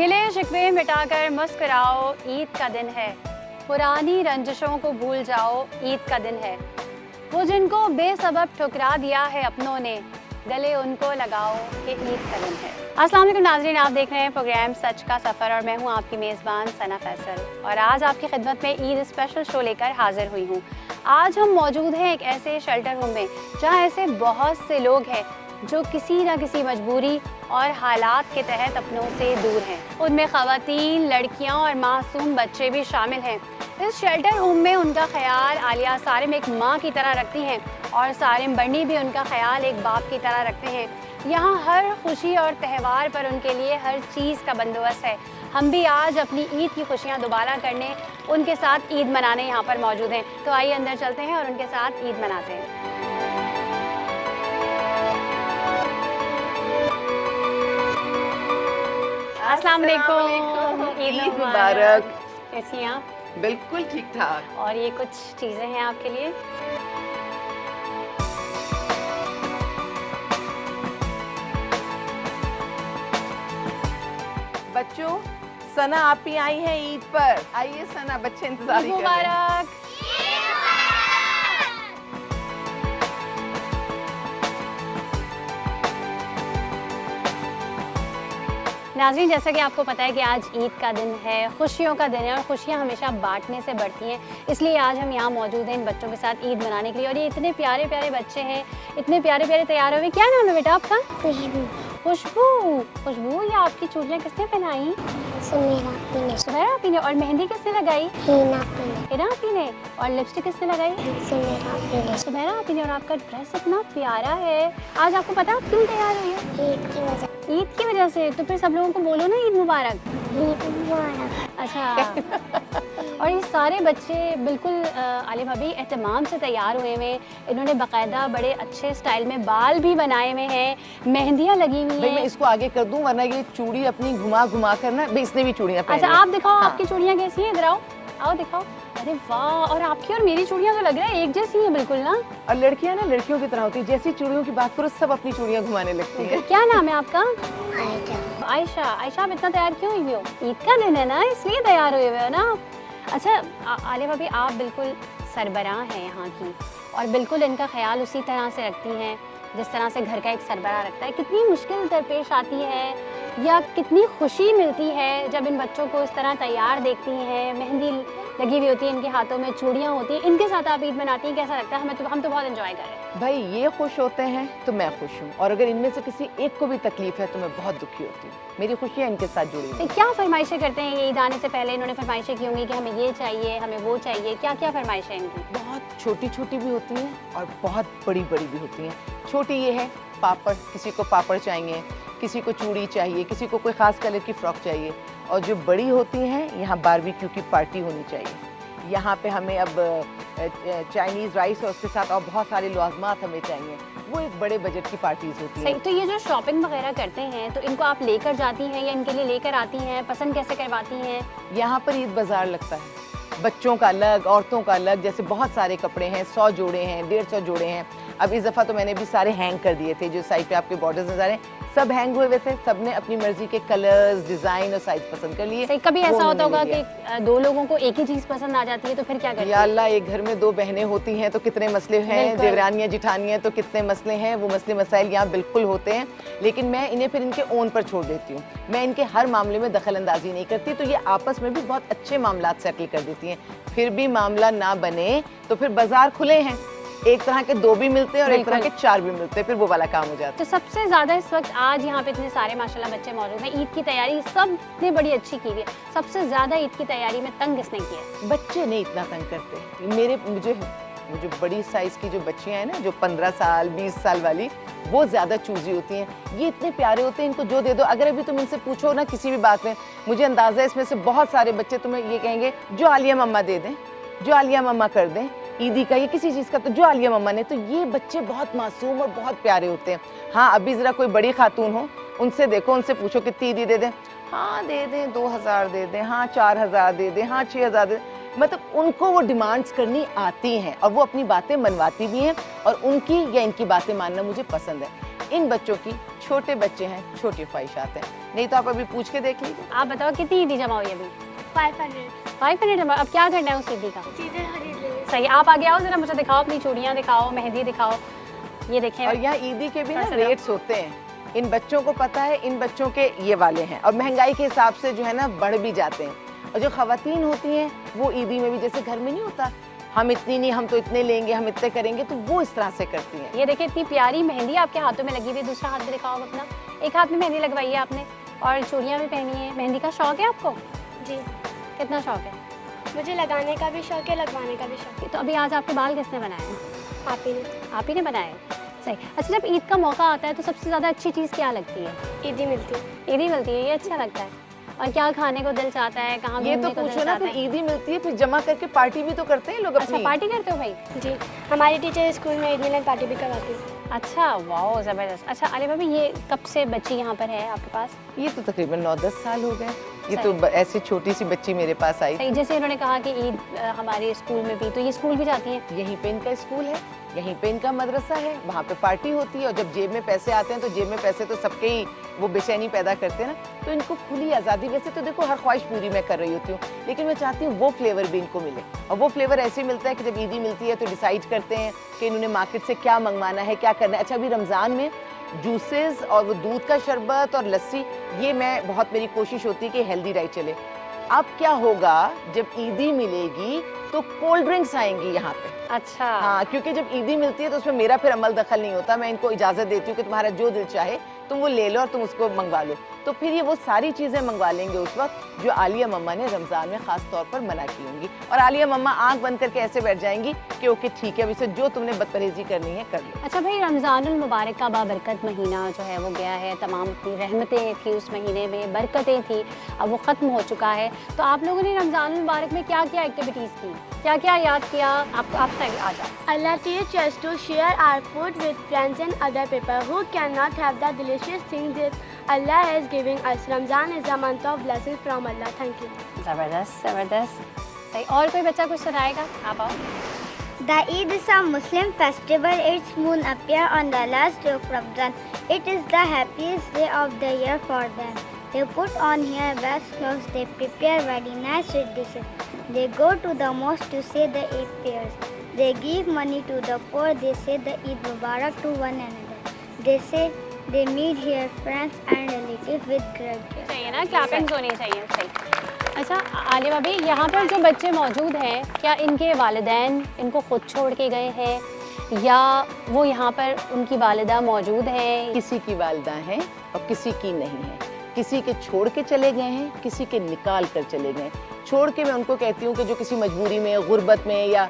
गिले शिकवे मिटाकर मुस्कुराओ, ईद का दिन है। पुरानी रंजिशों को भूल जाओ, ईद का दिन है। वो जिनको बेसबब ठुकरा दिया है अपनों ने, गले उनको लगाओ कि ईद का दिन है। अस्सलाम वालेकुम नाज़रीन, आप देख रहे हैं प्रोग्राम सच का सफ़र और मैं हूं आपकी मेज़बान सना फैसल और आज आपकी खिदमत में ईद स्पेशल शो लेकर हाजिर हुई हूं। आज हम मौजूद हैं एक ऐसे शेल्टर होम में जहां ऐसे बहुत से लोग हैं जो किसी न किसी मजबूरी और हालात के तहत अपनों से दूर हैं। उनमें ख़वातीन, लड़कियां और मासूम बच्चे भी शामिल हैं। इस शेल्टर होम में उनका ख्याल आलिया सारिम एक माँ की तरह रखती हैं और सारिम बन्नी भी उनका ख्याल एक बाप की तरह रखते हैं। यहाँ हर खुशी और त्यौहार पर उनके लिए हर चीज़ का बंदोबस्त है। हम भी आज अपनी ईद की खुशियाँ दोबारा करने उनके साथ ईद मनाने यहाँ पर मौजूद हैं। तो आइए अंदर चलते हैं और उनके साथ ईद मनाते हैं। अस्सलाम वालेकुम, ईद मुबारक। कैसी हैं आप? बिल्कुल ठीक ठाक। और ये कुछ चीज़ें हैं आपके लिए। बच्चों, सना आप ही आई हैं ईद पर। आइए सना, बच्चे इंतजार ही कर रहे हैं। मुबारक। नाज़रीन, जैसा कि आपको पता है कि आज ईद का दिन है, खुशियों का दिन है और खुशियाँ हमेशा बांटने से बढ़ती हैं। इसलिए आज हम यहाँ मौजूद हैं इन बच्चों के साथ ईद मनाने के लिए। और ये इतने प्यारे प्यारे बच्चे हैं, इतने प्यारे प्यारे तैयार हुए। क्या नाम है बेटा आपका? खुशबू। खुशबू। खुशबू, ये आपकी चूड़ियाँ किसने पहनाई? सुमेरा पीने। सुमेरा आपी ने। और मेहंदी किसने लगाई? हीना पीने। हिना आपी ने। और लिपस्टिक किसने लगाई? सुमेरा पीने। सुमेरा आपी ने। और आपका ड्रेस इतना प्यारा है। आज आपको पता है आप क्यों तैयार हुई है? ईद की वजह। ईद की वजह से। तो फिर सब लोगों को बोलो ना ईद मुबारक। ईद मुबारक। अच्छा। और ये सारे बच्चे बिल्कुल आलिया भाभी एहतमाम से तैयार हुए हैं। इन्होंने बाकायदा बड़े अच्छे स्टाइल में बाल भी बनाए हुए हैं, मेहंदियाँ लगी हुई भाई मैं हैं। इसको आगे कर दूं वरना ये चूड़ी अपनी घुमा घुमा कर ना, भाई इसने भी चूड़ियां पहनी अच्छा हैं। आप दिखाओ। हाँ। आपकी चूड़ियाँ कैसी हैं? इधर आओ, आओ दिखाओ। अरे वाह, और आपकी और मेरी चूड़ियाँ तो लग रहा है एक जैसी हैं बिल्कुल ना। और लड़कियां ना लड़कियों की तरह होती है, जैसी चूड़ियों की बात करो सब अपनी चूड़ियां घुमाने लगती हैं। क्या नाम है आपका? आयशा। आयशा। आयशा, आप इतना तैयार क्यों हुई हो? ईद का दिन है ना, इसलिए तैयार हुए हो ना। अच्छा आलिया भाभी, आप बिल्कुल सरबराह हैं यहाँ की और बिल्कुल इनका ख्याल उसी तरह से रखती हैं जिस तरह से घर का एक सरबराह रखता है। कितनी मुश्किल दरपेश आती है या कितनी खुशी मिलती है जब इन बच्चों को इस तरह तैयार देखती हैं, मेहंदी लगी हुई होती है इनके हाथों में, चूड़ियाँ होती हैं, इनके साथ आप ईद मनाती हैं। कैसा लगता है? हम तो बहुत एंजॉय कर रहे हैं। भाई ये खुश होते हैं तो मैं खुश हूँ, और अगर इनमें से किसी एक को भी तकलीफ है तो मैं बहुत दुखी होती हूँ। मेरी खुशियाँ इनके साथ जुड़ी हुई तो हैं। क्या फरमाइशें करते हैं ये ईद आने से पहले? इन्होंने फरमाइशें की होंगी कि हमें ये चाहिए, हमें वो चाहिए। क्या क्या फरमाइशें इनकी? बहुत छोटी छोटी भी होती हैं और बहुत बड़ी बड़ी भी होती हैं। छोटी ये है पापड़, किसी को पापड़ चाहिए, किसी को चूड़ी चाहिए, किसी को कोई ख़ास कलर की फ्रॉक चाहिए। और जो बड़ी होती हैं, यहाँ बारबेक्यू की पार्टी होनी चाहिए। यहाँ पे हमें अब चाइनीज़ राइस और उसके साथ और बहुत सारे लवाजमात हमें चाहिए। वो एक बड़े बजट की पार्टीज़ होती सही। हैं। तो ये जो शॉपिंग वगैरह करते हैं तो इनको आप लेकर जाती हैं या इनके लिए लेकर आती हैं? पसंद कैसे करवाती हैं? यहाँ पर ईद बाज़ार लगता है, बच्चों का अलग, औरतों का अलग। जैसे बहुत सारे कपड़े हैं, 100 जोड़े हैं, 150 जोड़े हैं। अब इस दफ़ा तो मैंने भी सारे हैंग कर दिए थे। जो साइड पे आपके बॉर्डर्स नज़र आ रहे हैं सब हैंग हुए थे। सब ने अपनी मर्जी के कलर्स, डिज़ाइन और साइज़ पसंद कर लिए। सही। कभी वो ऐसा होता उन्होंने होगा ले कि दो लोगों को एक ही चीज़ पसंद आ जाती है तो फिर क्या करते या हैं? अल्लाह, एक घर में 2 बहनें होती हैं तो कितने मसले हैं, बिल्कुल। देवरानियाँ जिठानियाँ तो कितने मसले हैं। वो मसले मसाइल यहाँ बिल्कुल होते हैं, लेकिन मैं इन्हें फिर इनके ओन पर छोड़ देती हूँ। मैं इनके हर मामले में दखल अंदाजी नहीं करती, तो ये आपस में भी बहुत अच्छे मामलात सेटल कर देती हैं। फिर भी मामला ना बने तो फिर बाजार खुले हैं, एक तरह के 2 भी मिलते हैं और एक तरह के 4 भी मिलते हैं, फिर वो वाला काम हो जाता है। तो सबसे ज़्यादा इस वक्त आज यहाँ पे इतने सारे माशाल्लाह बच्चे मौजूद हैं, ईद की तैयारी सब ने बड़ी अच्छी की हुई है। सबसे ज़्यादा ईद की तैयारी में तंग किसने किया है? बच्चे नहीं इतना तंग करते। मुझे बड़ी साइज़ की जो बच्चियाँ हैं ना, जो 15 साल 20 साल वाली, वो ज़्यादा चूजी होती हैं। ये इतने प्यारे होते हैं, इनको जो दे दो। अगर अभी तुम इनसे पूछो ना किसी भी बात में, मुझे अंदाज़ा है इसमें से बहुत सारे बच्चे तुम्हें ये कहेंगे जो आलिया मम्मा दे दें, जो आलिया मम्मा कर दें, ईदी का या किसी चीज़ का तो जो आलिया मम्मा ने। तो ये बच्चे बहुत मासूम और बहुत प्यारे होते हैं। हाँ, अभी ज़रा कोई बड़ी खातून हो, उनसे देखो, उनसे पूछो कितनी ईदी दे दें। हाँ दे दें, 2000 दे दें, हाँ 4000 दे दें, हाँ 6000 दे दें। मतलब उनको वो डिमांड्स करनी आती हैं और वो अपनी बातें मनवाती भी हैं, और उनकी या इनकी बातें मानना मुझे पसंद है। इन बच्चों की, छोटे बच्चे हैं, छोटी ख्वाहिशात हैं। नहीं तो आप अभी पूछ के देख लीजिए। आप बताओ कितनी ईदी जमा हुई अभी? 500 500 जमा। अब क्या करना है उस ईदी का? चीज़ें खरीद लेंगे। सही, आप आगे आओ जरा, मुझे दिखाओ, अपनी चूड़ियाँ दिखाओ, मेहंदी दिखाओ। ये देखें। और यहाँ ईदी के भी ना कैसे रेट्स होते हैं, इन बच्चों को पता है, इन बच्चों के ये वाले हैं, और महंगाई के हिसाब से जो है ना बढ़ भी जाते हैं। और जो खवातीन होती हैं वो ईदी में भी, जैसे घर में नहीं होता हम इतनी नहीं, हम तो इतने लेंगे, हम इतने करेंगे, तो वो इस तरह से करती हैं। ये देखिए इतनी प्यारी मेहंदी आपके हाथों में लगी हुई है। दूसरा हाथ भी दिखाओ अपना। एक हाथ में मेहंदी लगवाई है आपने और चूड़ियाँ भी पहनी है। मेहंदी का शौक है आपको? जी, कितना शौक है? मुझे लगाने का भी शौक है, लगवाने का भी शौक तो अभी आज आपके बाल किसने बनाए हैं? है। आप ही ने। आप ही ने बनाए? सही। अच्छा, जब ईद का मौका आता है तो सबसे ज़्यादा अच्छी चीज़ क्या लगती है? ईदी मिलती है। ईदी मिलती है, ये अच्छा लगता है। और क्या खाने को दिल चाहता है, कहाँ ये घूमने तो को दिल पूछो ना, चाहता फिर है? ईदी मिलती है, फिर जमा करके पार्टी भी तो करते हैं लोग अच्छा, अपनी। पार्टी करते हो भाई? जी, हमारी टीचर स्कूल में ईद मिलन पार्टी भी करवाती है। अच्छा, वाह, ज़बरदस्त। अच्छा आलिया भाभी, ये कब से बच्ची यहाँ पर है आपके पास? ये तो तकरीबन 9-10 साल हो गए। ये सही। तो ऐसी छोटी सी बच्ची मेरे पास आई। सही, जैसे उन्होंने कहा कि ईद हमारे स्कूल में भी, तो ये स्कूल भी जाती हैं? यहीं पे इनका स्कूल है, यहीं पे इनका मदरसा है, वहाँ पे पार्टी होती है, और जब जेब में पैसे आते हैं तो जेब में पैसे तो सबके ही वो बेचैनी पैदा करते हैं ना, तो इनको खुली आज़ादी। वैसे तो देखो हर ख्वाहिश पूरी मैं कर रही होती हूँ, लेकिन मैं चाहती हूँ वो फ्लेवर भी इनको मिले। और वो फ्लेवर ऐसे मिलता है कि जब ईदी मिलती है तो डिसाइड करते हैं कि इन्होंने मार्केट से क्या मंगवाना है, क्या करना है। अच्छा, अभी रमज़ान में जूसेस और वो दूध का शरबत और लस्सी, ये मैं बहुत, मेरी कोशिश होती है कि हेल्दी डाइट चले। अब क्या होगा, जब ईदी मिलेगी तो कोल्ड ड्रिंक्स आएंगी यहाँ पे। अच्छा। हाँ, क्योंकि जब ईदी मिलती है तो उसमें मेरा फिर अमल दखल नहीं होता। मैं इनको इजाज़त देती हूँ कि तुम्हारा जो दिल चाहे तुम वो ले लो और तुम उसको मंगवा लो। तो फिर ये वो सारी चीज़ें मंगवा लेंगे उस वक्त जो आलिया मम्मा ने रमज़ान में ख़ास तौर पर मना की होंगी। और आलिया मम्मा आंख बंद करके ऐसे बैठ जाएंगी कि ओके ठीक है, अभी से जो तुमने बदपरहेज़ी करनी है कर लो। अच्छा भाई, रमज़ानुल मुबारक का बाबरकत महीना जो है वो गया है, तमाम अपनी रहमतें थी उस महीने में, बरकतें थी, अब वो ख़त्म हो चुका है। तो आप लोगों ने रमज़ानुल मुबारक में क्या क्या एक्टिविटीज़ की, क्या क्या याद किया? आप आ जाओ। Allah teach us to share our food with friends and other people who cannot have the delicious things that Allah is giving us. Ramzan is a month of blessings from Allah. Thank you. ज़बरदस्त ज़बरदस्त। सही, और कोई बच्चा कुछ सुनाएगा? आप आओ। The Eid is a Muslim festival. Its moon appear on the last day of Ramadan. It is the happiest day of the year for them. They put on their best clothes. They prepare very nice sweet dishes. They go to the mosque to say the Eid prayers. They give money to the poor. They say the Eid Mubarak to one another. They say they meet their friends and relatives with great joy. चाहिए ना, clappings होनी चाहिए। सही। अच्छा आलिया भाभी, यहाँ पर जो बच्चे मौजूद हैं, क्या इनके वालिदैन इनको खुद छोड़ के गए हैं या वो यहाँ पर उनकी वालिदा मौजूद है? किसी की वालिदा हैं और किसी की नहीं है। किसी के छोड़ के चले गए हैं, किसी के निकाल कर चले गए। छोड़ के मैं उनको कहती हूँ कि जो किसी मजबूरी में, गुर्बत में, या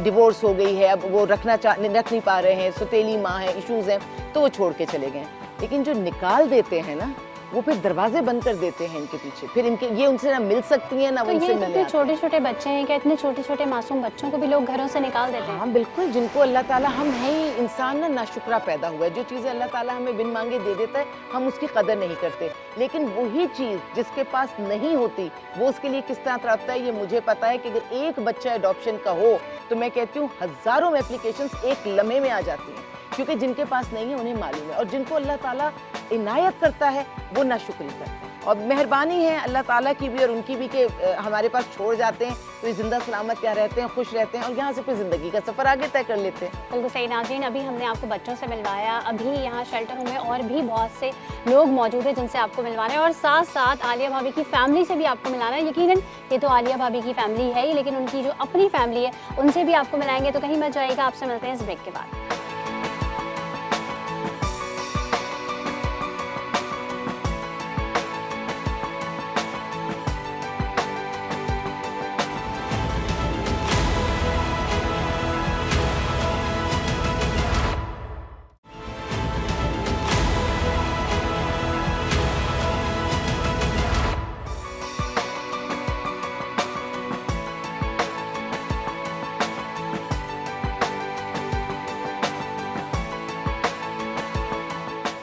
डिवोर्स हो गई है, अब वो रख नहीं पा रहे हैं, सुतेली माँ है, इश्यूज़ हैं, तो वो छोड़ के चले गए। लेकिन जो निकाल देते हैं ना, वो फिर दरवाजे बंद कर देते हैं इनके पीछे, फिर इनके ये उनसे ना मिल सकती हैं ना तो वो उनसे ये मिलने इतने आते हैं। छोटे छोटे बच्चे हैं, क्या इतने छोटे छोटे मासूम बच्चों को भी लोग घरों से निकाल देते हैं? हाँ बिल्कुल, जिनको अल्लाह ताला, हम हैं ही इंसान ना नाशुक्रा पैदा हुआ है। जो चीज़ें अल्लाह ताला हमें बिन मांगे दे देता है, हम उसकी कदर नहीं करते। लेकिन वही चीज़ जिसके पास नहीं होती, वो उसके लिए किस तरह तड़पता है, ये मुझे पता है कि अगर एक बच्चा अडॉप्शन का हो तो मैं कहती हूँ हज़ारों एप्लीकेशंस एक लम्हे में आ जाती हैं, क्योंकि जिनके पास नहीं है उन्हें मालूम है। और जिनको अल्लाह ताला इनायत करता है वो नाशुक्री करता है। और मेहरबानी है अल्लाह ताला की भी और उनकी भी कि हमारे पास छोड़ जाते हैं तो ये ज़िंदा सलामत क्या रहते हैं, खुश रहते हैं, और यहाँ से फिर ज़िंदगी का सफ़र आगे तय कर लेते हैं। बिल्कुल सही नाज़रीन, अभी हमने आपको बच्चों से मिलवाया, अभी यहाँ शेल्टर होम में और भी बहुत से लोग मौजूद हैं जिनसे आपको मिलवाना है, और साथ साथ आलिया भाभी की फैमिली से भी आपको मिलाना है। यकीनन ये तो आलिया भाभी की फैमिली है ही, लेकिन उनकी जो अपनी फैमिली है उनसे भी आपको मिलाएंगे, तो कहीं मत जाइएगा। आपसे मिलते हैं इस ब्रेक के बाद।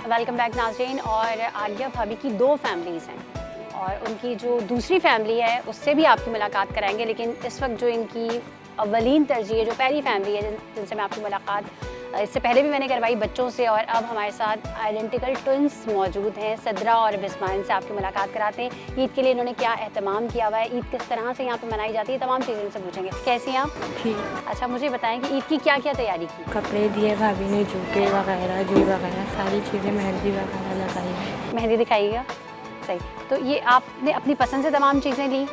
वेलकम बैक नाज़रीन। और आलिया भाभी की दो फैमिलीज़ हैं और उनकी जो दूसरी फैमिली है उससे भी आपकी मुलाकात कराएंगे, लेकिन इस वक्त जो इनकी अवलीन तरजीह है, जो पहली फैमिली है जिनसे मैं आपकी मुलाकात इससे पहले भी मैंने करवाई बच्चों से, और अब हमारे साथ आइडेंटिकल ट्विंस मौजूद हैं, सदरा और बिस्मा। इनसे आपकी मुलाकात कराते हैं। ईद के लिए इन्होंने क्या एहतमाम किया हुआ है, ईद किस तरह से यहाँ पे मनाई जाती है, तमाम चीज़ें इनसे पूछेंगे। कैसी हैं आप? ठीक। अच्छा, मुझे बताएं कि ईद की क्या क्या तैयारी की? कपड़े दिए भाभी ने, जूते वगैरह, जुई वगैरह सारी चीज़ें, मेहंदी वगैरह लगाई है। मेहंदी दिखाइएगा। सही, तो ये आपने अपनी पसंद से तमाम चीज़ें ली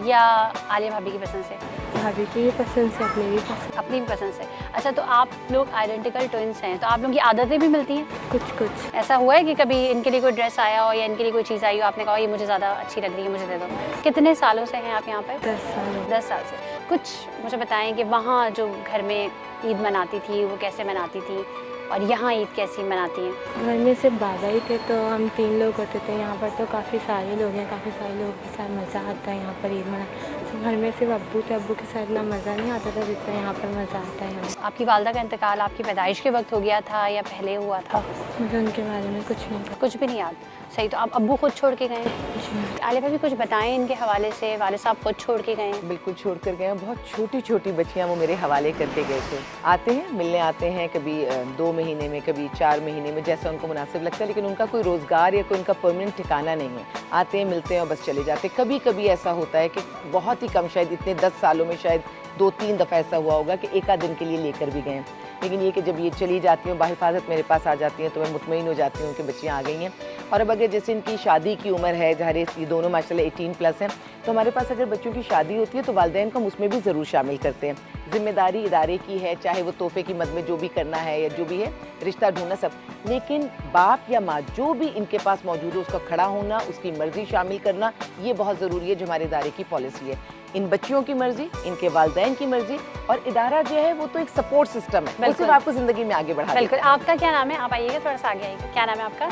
या आलिया भाभी की पसंद से? भाभी की भी पसंद से, अपनी भी पसंद। अपनी भी पसंद से। अच्छा, तो आप लोग आइडेंटिकल ट्विंस हैं, तो आप लोगों की आदतें भी मिलती हैं? कुछ कुछ। ऐसा हुआ है कि कभी इनके लिए कोई ड्रेस आया हो या इनके लिए कोई चीज़ आई हो, आपने कहा ये मुझे ज़्यादा अच्छी लग रही है, मुझे दे दो? कितने सालों से हैं आप यहाँ पर? 10 साल हो गए। 10 साल से। कुछ मुझे बताएं कि वहाँ जो घर में ईद मनाती थी वो कैसे मनाती थी, और यहाँ ईद कैसी मनाती हैं? घर में सिर्फ बाबा ही थे, तो हम 3 लोग होते थे। यहाँ पर तो काफ़ी सारे लोग हैं, काफ़ी सारे लोगों के साथ मज़ा आता है यहाँ पर ईद मना। तो घर में सिर्फ अब्बू थे, अब्बू के साथ इतना मज़ा नहीं आता था जितना यहाँ पर मज़ा आता है हमें। आपकी वालदा का इंतकाल आपकी पैदाइश के वक्त हो गया था या पहले हुआ था? मुझे उनके बारे में कुछ नहीं पता। कुछ भी नहीं याद। सही, तो आप अब्बू खुद छोड़ के गए? कुछ नहीं। आलिया भाभी कुछ बताएं इनके हवाले से। वाले साहब खुद छोड़ के गए हैं? बिल्कुल छोड़ कर गए हैं। बहुत छोटी छोटी बच्चियां वो मेरे हवाले करके गए थे। आते हैं, मिलने आते हैं, कभी 2 महीने में, कभी 4 महीने में, जैसा उनको मुनासिब लगता है, लेकिन उनका कोई रोज़गार या कोई उनका परमानेंट ठिकाना नहीं है। आते हैं, मिलते हैं और बस चले जाते हैं। कभी कभी ऐसा होता है कि बहुत ही कम, शायद इतने 10 सालों में शायद 2-3 दफ़ा ऐसा हुआ होगा कि एक आध दिन के लिए लेकर भी गए। लेकिन ये कि जब ये चली जाती हूँ, बाहिफाजत मेरे पास आ जाती हैं, तो मैं मुतमईन हो जाती हूँ कि बच्चियाँ आ गई हैं। और अब अगर जैसे इनकी शादी की उम्र है, ज़ाहिर ये दोनों माशाल्लाह 18+ हैं, तो हमारे पास अगर बच्चों की शादी होती है तो वालिदैन को हम उसमें भी ज़रूर शामिल करते हैं। ज़िम्मेदारी इदारे की है, चाहे वो तोहफे की मद में जो भी करना है या जो भी है, रिश्ता ढूंढना सब। लेकिन बाप या माँ जो भी इनके पास मौजूद है उसका खड़ा होना, उसकी मर्ज़ी शामिल करना, ये बहुत ज़रूरी है जो हमारे इदारे की पॉलिसी है। इन बच्चियों की मर्ज़ी, इनके वालिदैन की मर्ज़ी, और इदारा जो है वो तो एक सपोर्ट सिस्टम है, वो सिर्फ आपको ज़िंदगी में आगे बढ़ा। बिल्कुल। आपका क्या नाम है? आप आइएगा, थोड़ा सा आगे आइएगा। क्या नाम है आपका?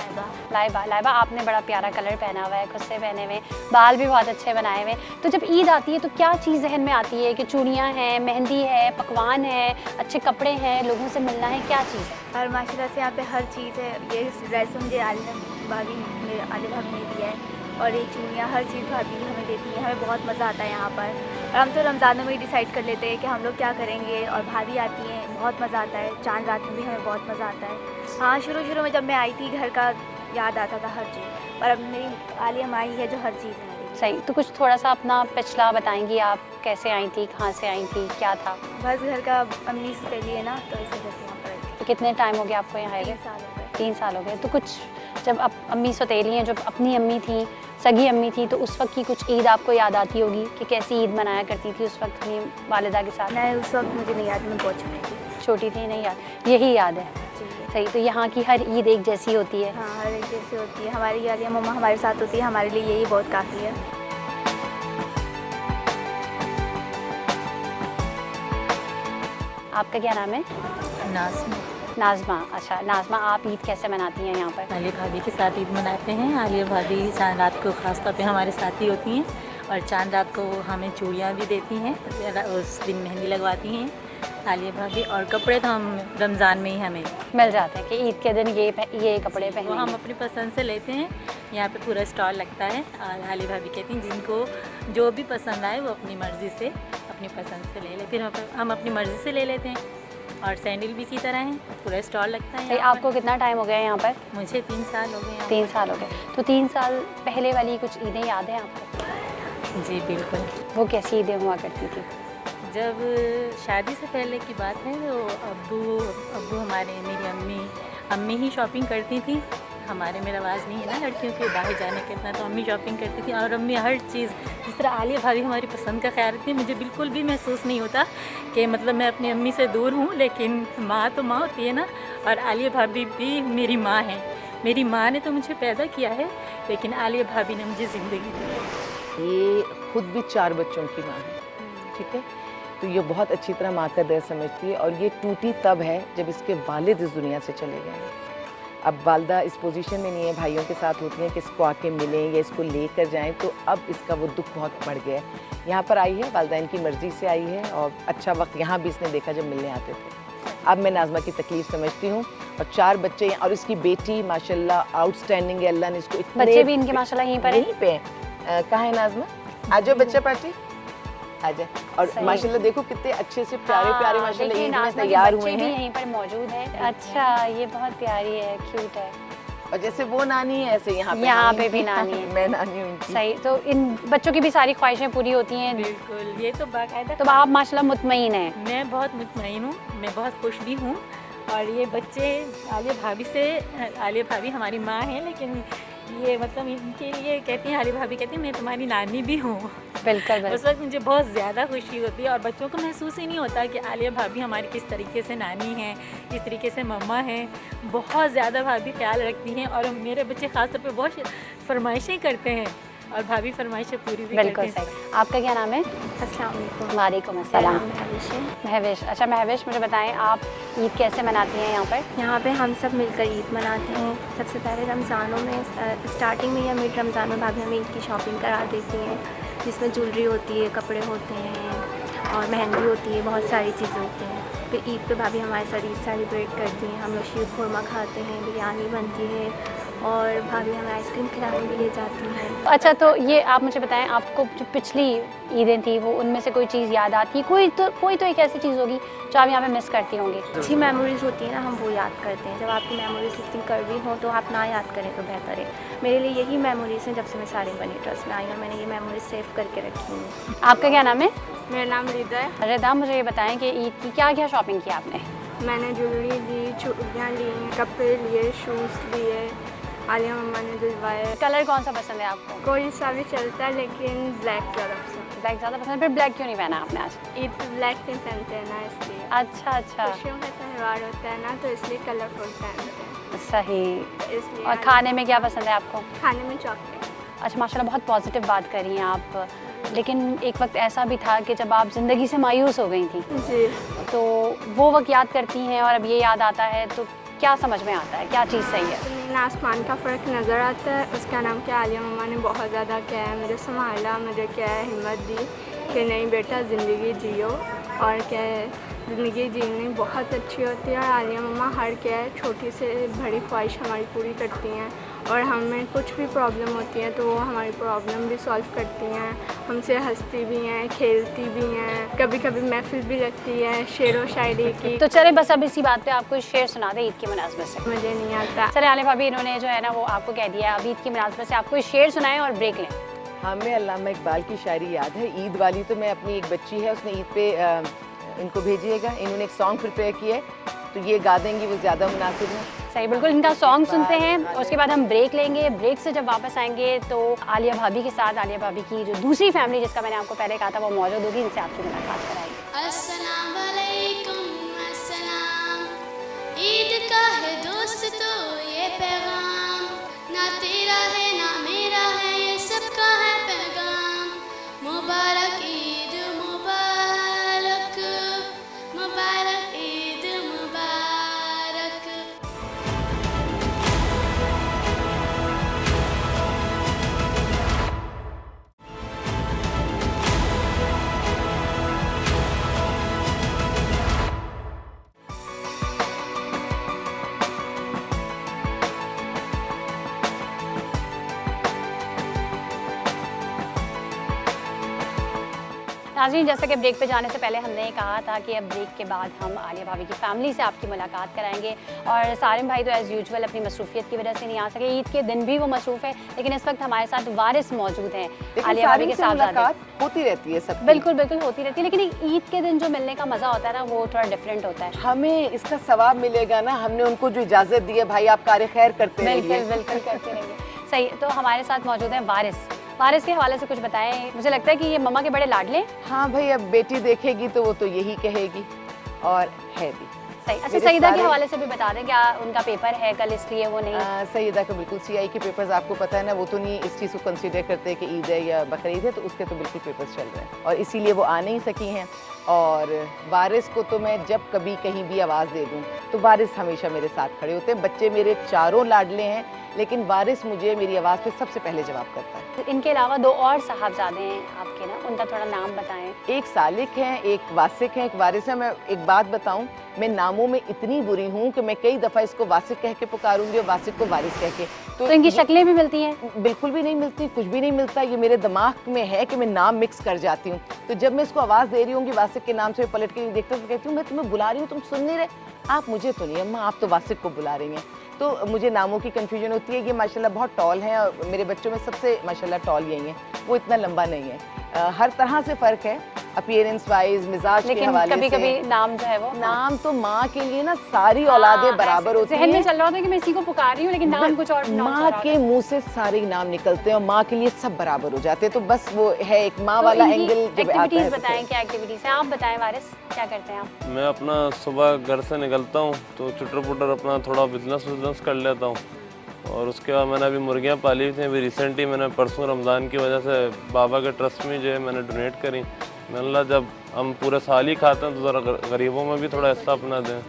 लाइबा। लाइबा, आपने बड़ा प्यारा कलर पहना हुआ है, खुद से पहने हुए, बाल भी बहुत अच्छे बनाए हुए। तो जब ईद आती है तो क्या चीज़ जहन में आती है कि चूड़ियाँ हैं, मेहंदी है, पकवान है, अच्छे कपड़े हैं, लोगों से मिलना है, क्या चीज़ है? और माशाल्लाह से यहाँ पे हर चीज़ है। ये ड्रेस मुझे आलिया भाभी ने दिया है, और ये चूड़ियाँ, हर चीज़ भाभी हमें देती है। हमें बहुत मज़ा आता है यहाँ पर। और हम तो रमज़ानों में ही डिसाइड कर लेते हैं कि हम लोग क्या करेंगे, और भाभी आती हैं, बहुत मज़ा आता है। चांद रात में भी हमें बहुत मज़ा आता है। हाँ, शुरू में जब मैं आई थी, घर का याद आता था हर चीज़, पर अब मेरी आलिया माँ ही है जो हर चीज़ है मेरी। सही, तो कुछ थोड़ा सा अपना पिछला बताएंगी, आप कैसे आई थी, कहाँ से आई थी, क्या था? बस घर का अम्मी से पहले है ना, तो इस वजह से यहाँ पर आई थी। तो कितने टाइम हो गया आपको यहाँ आए 3 हुए? साल हो गए। 3 साल हो गए। तो कुछ जब आप अम्मी सौतेली हैं, जब अपनी अम्मी थी, सगी अम्मी थी, तो उस वक्त की कुछ ईद आपको याद आती होगी कि कैसी ईद मनाया करती थी उस वक्त अपनी वालिदा के साथ? नहीं, उस वक्त मुझे नहीं याद, मैं बहुत छोटी थी। छोटी थी, नहीं याद, यही याद है। जी। सही, तो यहाँ की हर ईद एक जैसी होती है? हाँ, हर एक जैसी होती है। हमारी आलिया मम्मा हमारे साथ होती है, हमारे लिए यही बहुत काफ़ी है। आपका क्या नाम है? नाज़मा। नाज़मा। अच्छा नाज़मा, आप ईद कैसे मनाती हैं यहाँ पर? आलिया भाभी के साथ ईद मनाते हैं। आलिया भाभी चांद रात को ख़ास तौर पे हमारे साथ ही होती हैं, और चांद रात को वो हमें चूड़ियाँ भी देती हैं, उस दिन मेहंदी लगवाती हैं आलिया भाभी। और कपड़े तो हम रमज़ान में ही हमें मिल जाते हैं कि ईद के दिन ये कपड़े वो हम पहने। अपनी पसंद से लेते हैं। यहाँ पे पूरा स्टॉल लगता है, और आलिया भाभी कहती हैं जिनको जो भी पसंद आए वो अपनी मर्ज़ी से, अपनी पसंद से ले ले। फिर हम अपनी मर्ज़ी से ले लेते हैं। और सैंडल भी इसी तरह है, पूरा स्टॉल लगता है। सही, आपको कितना टाइम हो गया यहाँ पर? मुझे 3 साल हो गए। 3 साल हो गए। तो 3 साल पहले वाली कुछ ईदें याद हैं आपको? जी बिल्कुल। वो कैसी ईदें हुआ करती थी? जब शादी से पहले की बात है तो अब्बू हमारे, मेरी अम्मी ही शॉपिंग करती थी। हमारे में रवाज नहीं है ना लड़कियों के बाहर जाने के इतना, तो अम्मी शॉपिंग करती थी। और अम्मी हर चीज़, जिस तरह आलिया भाभी हमारी पसंद का ख्याल रखती है, मुझे बिल्कुल भी महसूस नहीं होता कि मतलब मैं अपनी अम्मी से दूर हूँ। लेकिन माँ तो माँ होती है ना, और आलिया भाभी भी मेरी माँ है। मेरी माँ ने तो मुझे पैदा किया है, लेकिन आलिया भाभी ने मुझे ज़िंदगी दी। ये खुद भी 4 बच्चों की माँ है, ठीक है, तो ये बहुत अच्छी तरह माँ का दर्द समझती है। और ये टूटी तब है जब इसके वालिद इस दुनिया से चले गए हैं। अब वालदा इस पोजीशन में नहीं है, भाइयों के साथ होती हैं कि इसको आके मिलें या इसको लेकर जाएं, तो अब इसका वो दुख बहुत बढ़ गया है। यहाँ पर आई है, वालदा इनकी मर्ज़ी से आई है, और अच्छा वक्त यहाँ भी इसने देखा जब मिलने आते थे। अब मैं नाज़मा की तकलीफ़ समझती हूँ। और 4 बच्चे हैं, और इसकी बेटी माशाल्लाह आउटस्टैंडिंग है। अल्लाह ने इसको इतने बच्चे भी इनके माशाल्लाह यहीं पर हैं? यहीं पे हैं। कहाँ है नाज़मा? आ जाओ बच्चा पार्टी, आ जाए। और सही। माशाल्लाह देखो कितने अच्छे से प्यारे प्यारे माशाल्लाह देखिए, ईद में नाज़मा के तैयार बच्चे हुए भी हैं। यहीं पर मौजूद हैं। अच्छा, ये बहुत प्यारी है, क्यूट है। और जैसे वो नानी है ऐसे यहाँ पे भी नानी है। मैं नानी हूँ उनकी। सही, तो इन बच्चों की भी सारी ख्वाहिशें पूरी होती हैं। बिल्कुल, ये तो बाकायदा। तो आप माशाल्लाह मुतमईन हैं। मैं बहुत मुतमईन हूँ, मैं बहुत खुश भी हूँ। और ये बच्चे आलिया भाभी हमारी माँ हैं, लेकिन ये मतलब इनके लिए कहती हैं, आलिया भाभी कहती हैं मैं तुम्हारी नानी भी हूँ। बिल्कुल, बिल्कुल। उस वक्त मुझे बहुत ज़्यादा खुशी होती है और बच्चों को महसूस ही नहीं होता कि आलिया भाभी हमारी किस तरीके से नानी हैं, किस तरीके से मम्मा हैं। बहुत ज़्यादा भाभी ख्याल रखती हैं और मेरे बच्चे ख़ास तौर पे बहुत फरमाइशें करते हैं और भाभी फरमाइशें पूरी भी बिल्कुल करते हैं। सही। आपका क्या नाम है? अस्सलाम वालेकुम। वालेकुम अस्सलाम। महविश है। महविश। अच्छा महविश, मुझे बताएं आप ईद कैसे मनाती हैं यहाँ पर? यहाँ पे हम सब मिलकर ईद मनाते हैं। सबसे पहले रमज़ानों में स्टार्टिंग में या मिड रमज़ान में भाभी हमें ईद की शॉपिंग करा देती हैं, जिसमें ज्वेलरी होती है, कपड़े होते हैं और मेहंदी होती है, बहुत सारी चीज़ें होती हैं। फिर ईद पे भाभी हमारे साथ ईद सेलिब्रेट करती हैं। हम लोग शीर खुरमा खाते हैं, बिरयानी बनती है और भाभी हमें आइसक्रीम खिलाने भी ले जाती हैं। अच्छा, तो ये आप मुझे बताएं, आपको जो पिछली ईदें थी वो उनमें से कोई चीज़ याद आती है? कोई तो एक ऐसी चीज़ होगी जो आप यहाँ पे मिस करती होंगी। अच्छी मेमोरीज़ होती है ना, हम वो याद करते हैं। जब आपकी मेमोरीज़ इतनी कड़वी हों तो आप ना याद करें तो बेहतर है। मेरे लिए यही मेमोरीज़ हैं जब से मैं सारे बनी ट्रस्ट में आई हूँ, मैंने ये मेमोरीज सेव करके रखी हैं। आपका क्या नाम है? मेरा नाम रिदा है। रिदा, मुझे ये बताएं कि ईद की क्या क्या शॉपिंग की आपने? मैंने ज्वेलरी ली, चूड़ियाँ ली, कपड़े लिए, शूज़ लिए, आलिया मम्मा ने दिलवाए। कलर कौन सा पसंद है आपको? कोई सा भी चलता है लेकिन ब्लैक ज़्यादा पसंद। ब्लैक ज़्यादा पसंद है। फिर ब्लैक क्यों नहीं पहना आपने आज? ईद पे ब्लैक नहीं पहनते हैं ना, इसलिए। अच्छा अच्छा, खुशियों का त्यौहार होता है ना, तो इसलिए कलरफुल पहनते हैं, सही। इसलिए। और खाने में क्या पसंद है आपको? खाने में चॉकलेट। अच्छा माशाल्लाह, बहुत पॉजिटिव बात कर रही हैं आप। लेकिन एक वक्त ऐसा भी था कि जब आप ज़िंदगी से मायूस हो गई थी, जी। तो वो वक्त याद करती हैं और अब ये याद आता है, तो क्या समझ में आता है, क्या चीज़ सही है? ज़मीन आसमान का फ़र्क नज़र आता है। उसका नाम क्या, आलिया मम्मा ने बहुत ज़्यादा क्या है मुझे संभाला, मुझे क्या है हिम्मत दी कि नहीं बेटा ज़िंदगी जियो, और क्या है ज़िंदगी जीनी बहुत अच्छी होती है। और आलिया मम्मा हर क्या है छोटी से बड़ी ख्वाहिश हमारी पूरी करती हैं, और हमें कुछ भी प्रॉब्लम होती है तो वो हमारी प्रॉब्लम भी सॉल्व करती हैं, हमसे हंसती भी हैं, खेलती भी हैं, कभी कभी महफिल भी लगती है शेर व शायरी की। तो चले बस अब इसी बात पे आपको शेर सुना दे ईद की मुनासबत से। मुझे नहीं आता। चले आलिया भाभी, इन्होंने जो है ना वो आपको कह दिया है अब ईद की मुनासबत से आपको शेर सुनाएं और ब्रेक लें। हमें अल्लामा इकबाल की शायरी याद है, ईद वाली। तो मैं अपनी एक बच्ची है, उसने ईद पे इनको भेजिएगा, इन्होंने एक सॉन्ग प्रिपेयर किया है, तो ये गा देंगी, वो ज़्यादा मुनासिब है। सही, बिल्कुल। इनका सॉन्ग सुनते हैं और उसके बाद हम ब्रेक लेंगे। ब्रेक से जब वापस आएंगे तो आलिया भाभी के साथ आलिया भाभी की जो दूसरी फैमिली जिसका मैंने आपको पहले कहा था वो मौजूद होगी, इनसे आपकी मुलाकात कराएंगे। अस्सलाम वालेकुम, अस्सलाम। ईद का है दोस्त तो ये पैगाम, ना तेरा है ना मेरा है, ये सबका है पैगाम। मुबारक ईद मुबारक, मुबारक ईद मुबारक। नाज़रीन, जैसा कि ब्रेक पे जाने से पहले हमने कहा था कि अब ब्रेक के बाद हम आलिया भाभी की फैमिली से आपकी मुलाकात कराएंगे। और सारिम भाई तो एज़ यूजुअल अपनी मसरूफियत की वजह से नहीं आ सके, ईद के दिन भी वो मसरूफ़ है, लेकिन इस वक्त हमारे साथ वारिस मौजूद हैं, आलिया भाभी के साथ मुलाकात होती रहती है सब। बिल्कुल बिल्कुल होती रहती है, लेकिन ईद के दिन जो मिलने का मज़ा होता है ना वो थोड़ा डिफरेंट होता है। हमें इसका सवाब मिलेगा ना, हमने उनको जो इजाज़त दी है, भाई आप कार्य खैर करते रहिए। बिल्कुल बिल्कुल करते रहेंगे। सही, तो हमारे साथ मौजूद है वारिस। वारिस के हवाले से कुछ बताएं। मुझे लगता है कि ये मम्मा के बड़े लाडले। हाँ भाई, अब बेटी देखेगी तो वो तो यही कहेगी, और है भी। सही। अच्छा, मेरे सईदा के सारे- हवाले से भी बता दें, क्या उनका पेपर है कल इसलिए वो नहीं? सईदा का बिल्कुल CI के पेपर्स आपको पता है ना, वो तो नहीं इस चीज़ को कंसीडर करते कि ईद है या बकरीद है, तो उसके तो बिल्कुल पेपर्स चल रहे हैं और इसीलिए वो आ नहीं सकी हैं। और वारिस को तो मैं जब कभी कहीं भी आवाज़ दे दूँ तो वारिस हमेशा मेरे साथ खड़े होते हैं। बच्चे मेरे चारों लाडले हैं, लेकिन वारिस मुझे मेरी आवाज़ पे सबसे पहले जवाब करता है। इनके अलावा दो और साहबजादे हैं आपके ना, उनका थोड़ा नाम बताएं। एक सालिक हैं, एक वासिक हैं, एक वारिस है। मैं एक बात बताऊं, मैं नाम नामों में इतनी बुरी हूँ कि मैं कई दफ़ा इसको वासिक कह के पुकारूंगी और वासिक को वारिस कह के। तो इनकी शक्लें भी मिलती हैं? बिल्कुल भी नहीं मिलती, कुछ भी नहीं मिलता। ये मेरे दिमाग में है कि मैं नाम मिक्स कर जाती हूँ। तो जब मैं इसको आवाज़ दे रही हूँ वासिक के नाम से, पलट के देखता हूँ तो कहती हूँ मैं तुम्हें बुला रही हूँ, तुम सुन नहीं रहे। आप मुझे तो नहीं अम्मा, आप तो वासिक को बुला रही हैं। तो मुझे नामों की कन्फ्यूजन होती है। ये माशाल्लाह बहुत टॉल है और मेरे बच्चों में सबसे माशाल्लाह टॉल यही है, वो इतना लंबा नहीं है। हर तरह से फ़र्क है, अपीयरेंस वाइज, मिजाज के हवाले से। लेकिन कभी-कभी नाम जो है वो नाम तो माँ के लिए ना सारी औलादें बराबर होती हैं। ज़हन में चल रहा होता है कि मैं इसी को पुकार रही हूँ, लेकिन नाम कुछ और माँ के मुंह से सारे नाम निकलते हैं और माँ के लिए सब बराबर हो जाते हैं। तो बस वो है एक माँ वाला एंगल जब आता है। एक्टिविटीज़ बताएं, क्या एक्टिविटीज़ हैं? आप बताएं वारिस, क्या करते हैं आप? मैं अपना सुबह घर से निकलता हूँ तो चुटर-पुटर अपना थोड़ा बिजनेस कर लेता हूँ। और उसके बाद मैंने अभी मुर्गियाँ पाली हुई थी। अभी रिसेंटली मैंने परसों रमज़ान की वजह से बाबा के ट्रस्ट में जो है मैंने डोनेट करी। मैंने जब हम पूरे साल ही खाते हैं तो ज़रा गरीबों में भी थोड़ा हिस्सा अपना दें।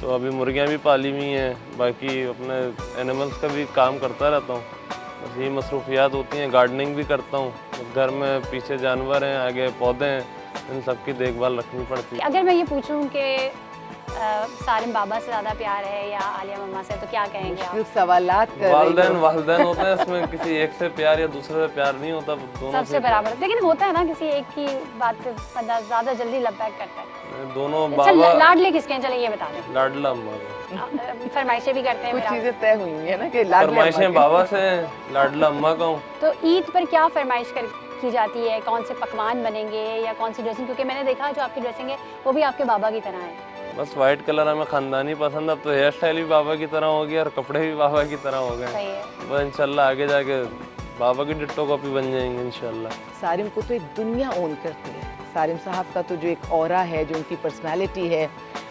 तो अभी मुर्गियाँ भी पाली हुई हैं, बाकी अपने एनिमल्स का भी काम करता रहता हूँ। बस यही मसरूफियात होती हैं। गार्डनिंग भी करता हूँ, घर में पीछे जानवर हैं, आगे पौधे हैं, इन सब की देखभाल रखनी पड़ती है। अगर मैं ये पूछूं कि सारिम बाबा से ज़्यादा प्यार है या आलिया मम्मा से, तो क्या कहेंगे आप? सवालात कर वालिदैन होते हैं, इसमें किसी एक से प्यार या दूसरे से प्यार नहीं होता, दोनों सबसे बराबर। लेकिन होता है ना, किसी एक की बात पे बंदा ज़्यादा जल्दी लबैक करता है। दोनों अच्छा, बाबा लाडले किसके हैं? चलिए ये बता दें। लाडला अम्मा। फरमाइशें भी करते हैं? कुछ चीज़ें तय हुई हैं ना कि फरमाइशें बाबा से, लाडला अम्मा का हूँ। तो ईद पर क्या फरमाइश की जाती है? कौन से पकवान बनेंगे या कौन सी ड्रेसिंग? क्योंकि मैंने देखा जो आपकी ड्रेसिंग है वो भी आपके बाबा की तरह है। बस वाइट कलर हमें खानदानी पसंद। अब तो हेयर स्टाइल भी बाबा की तरह हो गया और कपड़े भी बाबा की तरह हो गए। सही है। बस इंशाल्लाह आगे जाके बाबा की डिट्टो कॉपी बन जाएंगे इंशाल्लाह। सारिम को तो एक दुनिया ओन करती है। सारिम साहब का तो जो एक ऑरा है, जो उनकी पर्सनालिटी है,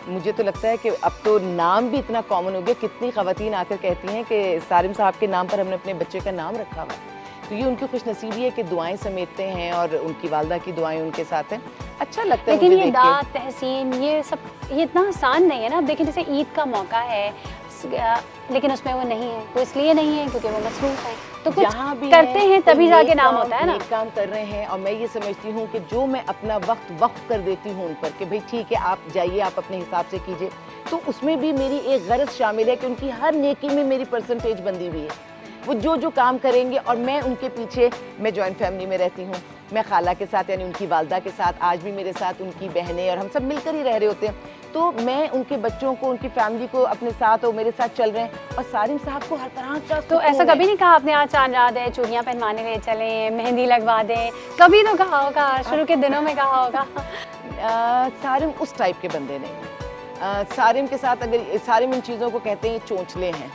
मुझे तो लगता है कि अब तो नाम भी इतना कॉमन हो गया। कितनी ख़वातीन आकर कहती हैं कि सारिम साहब के नाम पर हमने अपने बच्चे का नाम रखा हुआ। तो ये उनकी खुशनसीबी है कि दुआएं समेटते हैं और उनकी वालदा की दुआएं उनके साथ हैं। अच्छा लगता है। लेकिन ये दाद तहसीन ये सब ये इतना आसान नहीं है ना। अब देखिए, जैसे ईद का मौका है लेकिन उसमें वो नहीं है, वो इसलिए नहीं है क्योंकि वो मसरूफ है। तो कुछ करते हैं तभी जाके नाम होता है ना। काम कर रहे हैं और मैं ये समझती हूँ कि जो मैं अपना वक्त वक्फ कर देती हूँ उन पर कि भाई ठीक है आप जाइए, आप अपने हिसाब से कीजिए, तो उसमें भी मेरी एक गरज शामिल है कि उनकी हर नेकी में मेरी परसेंटेज बंदी हुई है। वो जो काम करेंगे और मैं उनके पीछे, मैं जॉइंट फैमिली में रहती हूँ, मैं खाला के साथ यानी उनकी वालदा के साथ, आज भी मेरे साथ उनकी बहनें और हम सब मिलकर ही रह रहे होते हैं। तो मैं उनके बच्चों को, उनकी फैमिली को अपने साथ और मेरे साथ चल रहे हैं। और सारिम साहब को हर तरह का तो ऐसा कभी नहीं कहा आपने आज चांद रात है, चूड़ियाँ पहनवाने ले चलें, मेहंदी लगवा दें? कभी तो कहा होगा, शुरू के दिनों में कहा होगा। सारिम उस टाइप के बंदे नहीं। सारिम के साथ अगर सारिम इन चीज़ों को कहते हैं चोंचले हैं,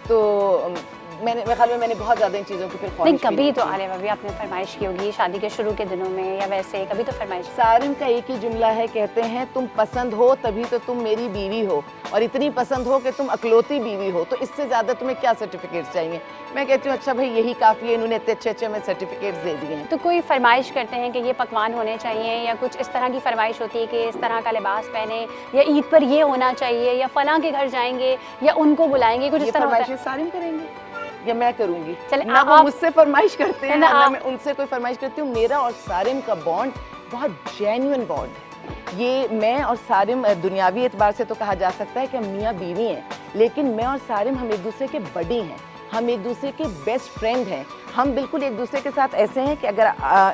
तो मेरे ख्याल में मैंने बहुत ज़्यादा इन चीज़ों की फिर नहीं, कभी तो आलिया भाभी आपने फरमाइश की होगी शादी के शुरू के दिनों में या वैसे कभी तो फरमाइश? सारिम का एक ही जुमला है, कहते हैं तुम पसंद हो तभी तो तुम मेरी बीवी हो, और इतनी पसंद हो कि तुम अकलौती बीवी हो, तो इससे ज़्यादा तुम्हें क्या सर्टिफिकेट्स चाहिए? मैं कहती हूँ अच्छा भाई यही काफ़ी है, इन्होंने इतने अच्छे हमें सर्टिफिकेट्स दे दिए हैं। तो कोई फरमाइश करते हैं कि ये पकवान होने चाहिए या कुछ इस तरह की फरमाइश होती है कि इस तरह का लिबास पहने या ईद पर ये होना चाहिए या फलां के घर जाएंगे या उनको बुलाएंगे, कुछ इस तरह होता है? सारिम करेंगे या मैं करूंगी? चले, ना वो मुझसे फरमाइश करते हैं ना मैं उनसे कोई फरमाइश करती हूँ। मेरा और सारिम का बॉन्ड बहुत जेन्युइन बॉन्ड है। ये मैं और सारिम दुनियावी एतबार से तो कहा जा सकता है कि हम मियाँ बीवी हैं, लेकिन मैं और सारिम हम एक दूसरे के बड़ी हैं, हम एक दूसरे के बेस्ट फ्रेंड हैं। हम बिल्कुल एक दूसरे के साथ ऐसे हैं कि अगर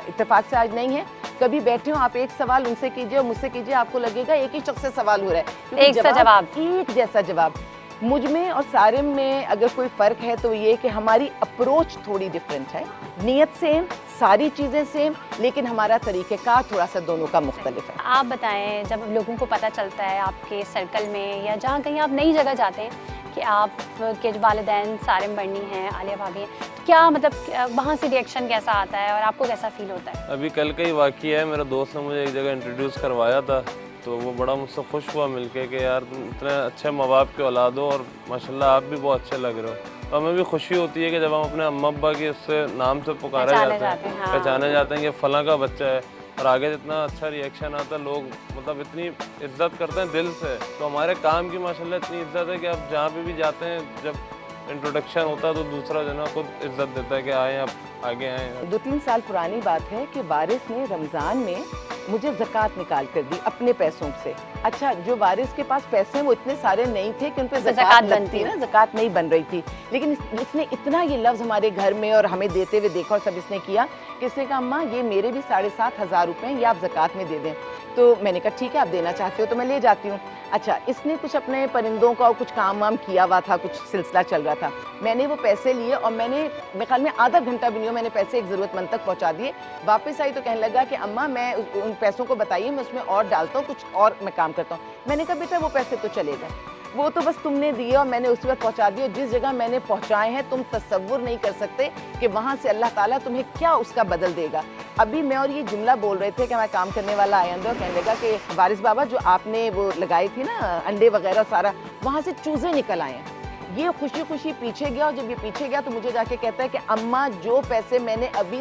इत्तेफाक से आज नहीं है, कभी बैठे हो आप एक सवाल उनसे कीजिए और मुझसे कीजिए, आपको लगेगा एक ही शख्स से सवाल हो रहा है, एक सा जवाब, एक जैसा जवाब। मुझ में और सारिम में अगर कोई फ़र्क है तो ये कि हमारी अप्रोच थोड़ी डिफरेंट है। नियत सेम, सारी चीज़ें सेम, लेकिन हमारा तरीक़ेकार थोड़ा सा दोनों का मुख्तलिफ है। आप बताएं, जब लोगों को पता चलता है आपके सर्कल में या जहाँ कहीं आप नई जगह जाते हैं कि आपके जो वालिदैन सारिम बन्नी हैं, आलिया भाभी हैं, तो क्या मतलब वहाँ से रिएक्शन कैसा आता है और आपको कैसा फील होता है? अभी कल का ही वाक़या है, मेरा दोस्त ने मुझे एक जगह इंट्रोड्यूस करवाया था, तो वो बड़ा मुझसे खुश हुआ मिलके कि यार इतने अच्छे माँ बाप के औलाद हो और माशाल्लाह आप भी बहुत अच्छे लग रहे हो। तो हमें भी खुशी होती है कि जब हम अपने अम्मा अब्बा के उससे नाम से पुकारा जाता है, पहचाने जाते हैं कि फ़लाँ का बच्चा है, और आगे जितना अच्छा रिएक्शन आता है, लोग मतलब इतनी इज्जत करते हैं दिल से। तो हमारे काम की माशाल्लाह इतनी इज्जत है कि अब जहाँ पे भी जाते हैं, जब इंट्रोडक्शन होता है तो दूसरा जना खुद इज्जत देता है कि आए आप आगे आए। 2-3 साल पुरानी बात है कि वारिस ने रमज़ान में मुझे ज़कात निकाल कर दी अपने पैसों से। अच्छा, जो वारिस के पास पैसे हैं वो इतने सारे नहीं थे कि उन पे ज़कात बनती ना, ज़कात नहीं बन रही थी। लेकिन इसने इतना ये लफ्ज़ हमारे घर में और हमें देते हुए देखा और सब इसने किया कि इसने कहा अम्मा ये मेरे भी 7,500 रुपये हैं, ये आप ज़कात में दे दें। तो मैंने कहा ठीक है, आप देना चाहते हो तो मैं ले जाती हूँ। अच्छा, इसने कुछ अपने परिंदों का और कुछ काम वाम किया हुआ था, कुछ सिलसिला चल रहा था। मैंने वो पैसे लिए और मैंने मेरे ख्याल में आधा घंटा भी नहीं हो, मैंने पैसे एक ज़रूरतमंद तक पहुँचा दिए। वापस आई तो कहने लगा कि अम्मा मैं उन पैसों को बताइए, मैं उसमें और डालता हूँ, कुछ और मैं काम करता हूँ। मैंने कहा बेटा वो पैसे तो चले गए, वो तो बस तुमने दिए और मैंने उसी वक्त पहुंचा दिया। जिस जगह मैंने पहुंचाए हैं तुम तसव्वुर नहीं कर सकते कि वहां से अल्लाह ताला तुम्हें क्या उसका बदल देगा। अभी मैं और ये जुमला बोल रहे थे कि हमारा काम करने वाला आया अंदर और कहने लगा कि वारिस बाबा जो आपने वो लगाई थी ना अंडे वगैरह सारा, वहाँ से चूज़े निकल आए हैं। ये खुशी खुशी पीछे गया और जब ये पीछे गया तो मुझे जाके कहता है कि अम्मा जो पैसे मैंने अभी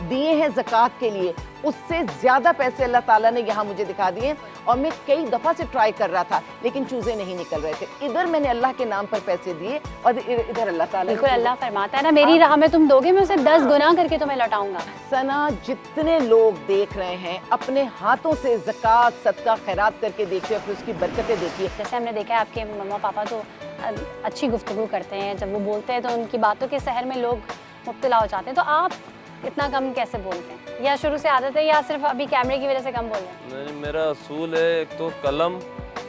दिए हैं ज़कात के लिए उससे ज़्यादा पैसे अल्लाह ताला ने यहाँ मुझे दिखा दिए और मैं कई दफ़ा से ट्राई कर रहा था लेकिन चूज़े नहीं निकल रहे थे। इधर मैंने अल्लाह के नाम पर पैसे दिए और इधर अल्लाह ताला। बिल्कुल, अल्लाह फरमाता है ना मेरी राह में तुम दोगे मैं उसे 10 गुना करके तुम्हें लौटाऊंगा। सना, जितने लोग देख रहे हैं अपने हाथों से ज़कात सदका खैरात करके देखिए और फिर उसकी बरकतें देखिए। जैसे हमने देखा है आपके मम्मा पापा तो अच्छी गुफ्तगू करते हैं, जब वो बोलते हैं तो उनकी बातों के सहर में लोग मुब्तला हो जाते हैं। तो आप इतना कम कैसे बोलते हैं, या शुरू से आदत है या सिर्फ अभी कैमरे की वजह से कम बोल रहे हैं? नहीं, मेरा असूल है एक तो कलम,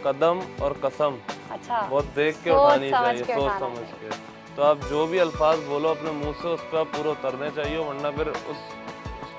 कदम और कसम अच्छा, बहुत देख के उठानी चाहिए, सोच समझ के। तो आप जो भी अल्फाज बोलो अपने मुंह से उस पर पूरा उतरने चाहिए, वरना फिर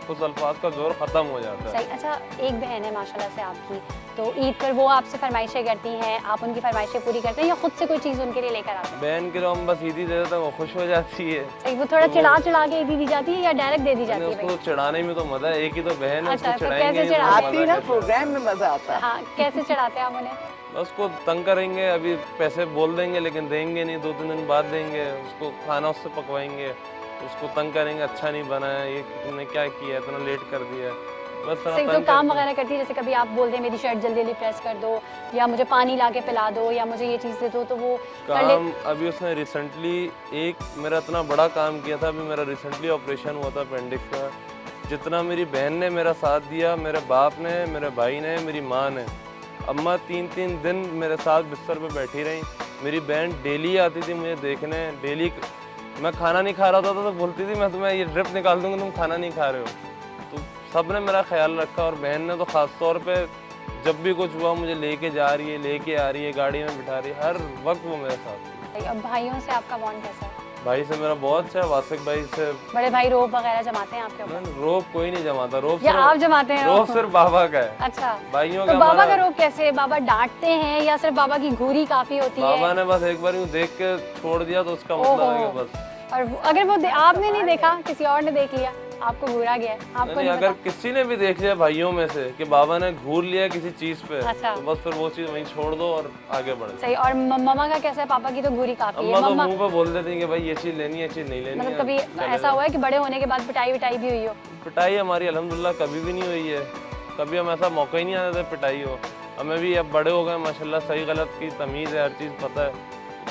उस अल्फाज का जोर ख़त्म हो जाता है। सही। अच्छा, एक बहन है माशाल्लाह से आपकी, तो ईद पर वो आपसे फरमाइशें करती हैं, आप उनकी फरमाइशें पूरी करते हैं या खुद से कोई चीज़ उनके लिए लेकर आते हैं? बहन के लिए हम बस ईदी दे देते हैं, वो खुश हो जाती है। सही, वो थोड़ा चिढ़ा के ईदी दी जाती है या डायरेक्ट दे दी जाती है? उसको चिढ़ाने में तो मजा है, एक ही तो बहन है, अच्छा, उसको तो चिढ़ाएंगे कैसे नहीं तो चिढ़ाते आती ना प्रोग्राम में मजा आता है। हाँ, कैसे चढ़ाते हैं आप उन्हें? उसको तंग करेंगे, अभी पैसे बोल देंगे लेकिन देंगे नहीं, 2-3 दिन बाद देंगे। उसको खाना उससे पकवाएंगे, उसको तंग करेंगे, अच्छा नहीं बना है, ये तुमने क्या किया, इतना लेट कर दिया। बस सही, तो काम वगैरह करती है, जैसे कभी आप बोल दें मेरी शर्ट जल्दी जल्दी प्रेस कर दो या मुझे पानी ला के पिला दो या मुझे ये चीज़ दे दो, तो वो काम। अभी उसने रिसेंटली एक मेरा इतना बड़ा काम किया था, अभी मेरा रिसेंटली ऑपरेशन हुआ था अपेंडिक्स का। जितना मेरी बहन ने मेरा साथ दिया, मेरे बाप ने, मेरे भाई ने, मेरी माँ ने, अम्मा 3-3 दिन मेरे साथ बिस्तर पे बैठी रही। मेरी बहन डेली आती थी मुझे देखने, डेली मैं खाना नहीं खा रहा था तो बोलती थी मैं तुम्हें ये ड्रिप निकाल दूंगी, तुम खाना नहीं खा रहे हो। तो सब ने मेरा ख्याल रखा और बहन ने तो ख़ास तौर पे जब भी कुछ हुआ मुझे लेके जा रही है, लेके आ रही है, गाड़ी में बिठा रही है, हर वक्त वो मेरे साथ थी। अब भाइयों से आपका बॉन्ड कैसा है? भाई से मेरा बहुत अच्छा है, वासिक भाई से। बड़े भाई रोब वगैरह जमाते हैं आपके ऊपर? रोब कोई नहीं जमाता, रोब या आप जमाते हैं? रोब सिर्फ बाबा का है। अच्छा, भाइयों तो का बाबा का रोब कैसे? बाबा डांटते हैं या सिर्फ बाबा की घूरी काफी होती है? बाबा ने बस एक बार यूँ देख के छोड़ दिया तो उसका मतलब है कि बस। और अगर वो आपने नहीं देखा, किसी और ने देख लिया, आपको घूरा गया, आपको नहीं अगर किसी ने भी देख लिया भाइयों में से कि बाबा ने घूर लिया किसी चीज पे, अच्छा, तो बस फिर वो चीज वहीं छोड़ दो और आगे बढ़ो। सही। और मम्मा का कैसा है? पापा की तो घूरी काफी है। अम्मा तो मुंह पे बोल देती है कि भाई ये चीज लेनी है, ये चीज नहीं लेनी। मतलब कभी ऐसा हुआ है कि बड़े होने के बाद पिटाई विटाई भी हुई हो? पिटाई हमारी अल्हम्दुलिल्लाह कभी भी नहीं हुई है, कभी हम ऐसा मौका ही नहीं आया था पिटाई हो। हमें भी अब बड़े हो गए माशाल्लाह, सही गलत की तमीज़ है, हर चीज़ पता है।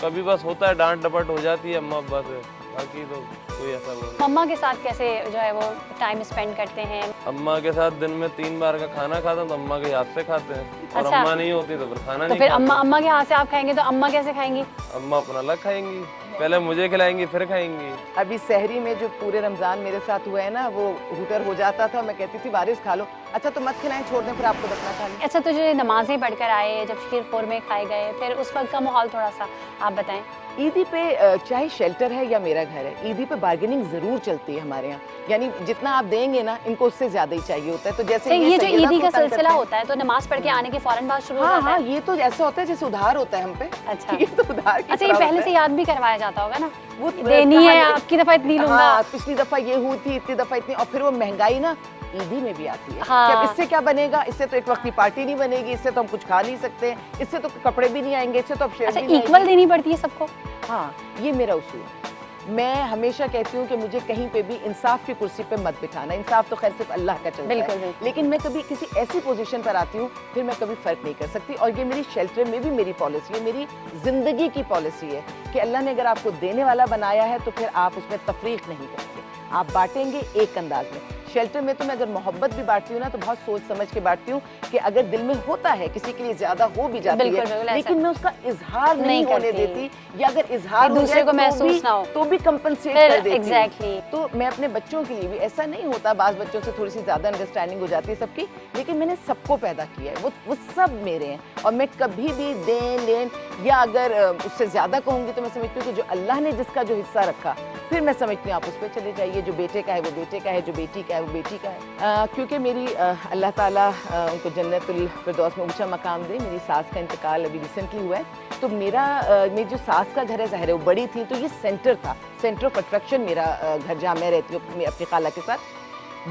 कभी बस होता है डांट डपट हो जाती है अम्मा अब्बा से, बाकी तो कोई ऐसा वो। मम्मा के साथ कैसे जो है वो टाइम स्पेंड करते हैं? अम्मा के साथ दिन में 3 बार का खाना खाता हूँ तो अम्मा के हाथ से खाते हैं, और अच्छा। अम्मा नहीं होती तो फिर खाना तो नहीं फिर खाते। अम्मा के हाथ से आप खाएंगे तो अम्मा कैसे खाएंगी? अम्मा अपना अलग खाएंगी, पहले मुझे खिलाएंगी फिर खाएंगी। अभी सहरी में जो पूरे रमज़ान मेरे साथ हुआ है ना, वो हुटर हो जाता था, मैं कहती थी वारिस खा लो, अच्छा तो मत खिलाएं, छोड़ दें, फिर आपको बचना खा लें। अच्छा, तो जो नमाजें पढ़कर आए, जब शीर खोर में खाए गए, फिर उस वक्त का माहौल थोड़ा सा आप बताएं। ईदी पे चाहे शेल्टर है या मेरा घर है, ईदी पे बार्गेनिंग ज़रूर चलती है हमारे यहाँ। यानी जितना आप देंगे ना, इनको उससे ज़्यादा ही चाहिए होता है। तो जैसे ये जो सैयदा ईदी को का तंग करते सिलसिला हैं। होता है तो नमाज पढ़ के आने के फौरन बाद शुरू हो हाँ जाता हाँ, है? ये तो ऐसा होता है जैसे उधार होता है हम पे। अच्छा, ये तो उधार की अच्छा, ये तरह पहले होता से है। याद भी करवाया जाता होगा ना, वो देनी है आपकी दफा इतनी लूंगा। हाँ, पिछली दफा ये हुई थी, इतनी दफा इतनी, और फिर वो महंगाई ना ईदी में भी आती है। हाँ। कि अब इससे क्या बनेगा, इससे तो एक वक्त की पार्टी नहीं बनेगी, इससे तो हम कुछ खा नहीं सकते, इससे तो कपड़े भी नहीं आएंगे, इससे तो अब शेयर अच्छा, नहीं इक्वल देनी पड़ती है सबको? हाँ, ये मेरा उसूल है। मैं हमेशा कहती हूँ कि मुझे कहीं पे भी इंसाफ की कुर्सी पे मत बिठाना। इंसाफ तो खैर सिर्फ अल्लाह का चलता बिल्कुल, है, बिल्कुल। लेकिन मैं कभी किसी ऐसी पोजीशन पर आती हूँ फिर मैं कभी फ़र्क नहीं कर सकती। और ये मेरी शेल्टर में भी मेरी पॉलिसी है, मेरी ज़िंदगी की पॉलिसी है कि अल्लाह ने अगर आपको देने वाला बनाया है तो फिर आप उसमें तफरीक नहीं करेंगे, आप बांटेंगे एक अंदाज में। शेल्टर में तो मैं अगर मोहब्बत भी बांटती हूँ ना तो बहुत सोच समझ के बांटती हूँ कि अगर दिल में होता है किसी के लिए ज्यादा हो भी जाती बिल्कुल, है, बिल्कुल, ऐसा लेकिन मैं उसका इजहार नहीं होने करती। देती, या अगर इजहार हो दूसरे जाए को महसूस ना हो तो भी कंपनसेट फिर कर देती हूँ। एग्जैक्टली तो मैं अपने बच्चों के लिए भी, ऐसा नहीं होता, बाज़ बच्चों से थोड़ी सी ज़्यादा अंडरस्टैंडिंग हो जाती है सबकी, लेकिन मैंने सबको पैदा किया है, वो सब मेरे हैं। और मैं कभी भी देन लेन या अगर उससे ज़्यादा कहूँगी तो मैं समझती हूँ कि जो अल्लाह ने जिसका जो हिस्सा रखा, फिर मैं समझती हूँ आप उस पर चले जाइए, जो बेटे का है वो बेटे का है, जो बेटी का है वो बेटी का है। क्योंकि मेरी अल्लाह ताला उनको जन्नतुल फिरदौस में ऊँचा मकाम दे, मेरी सास का इंतकाल अभी रिसेंटली हुआ है, तो मेरी जो सास का घर है, ज़ाहिर है वो बड़ी थी, तो ये सेंटर था, सेंटर ऑफ अट्रैक्शन मेरा घर, जहाँ मैं रहती हूँ अपनी खाला के साथ।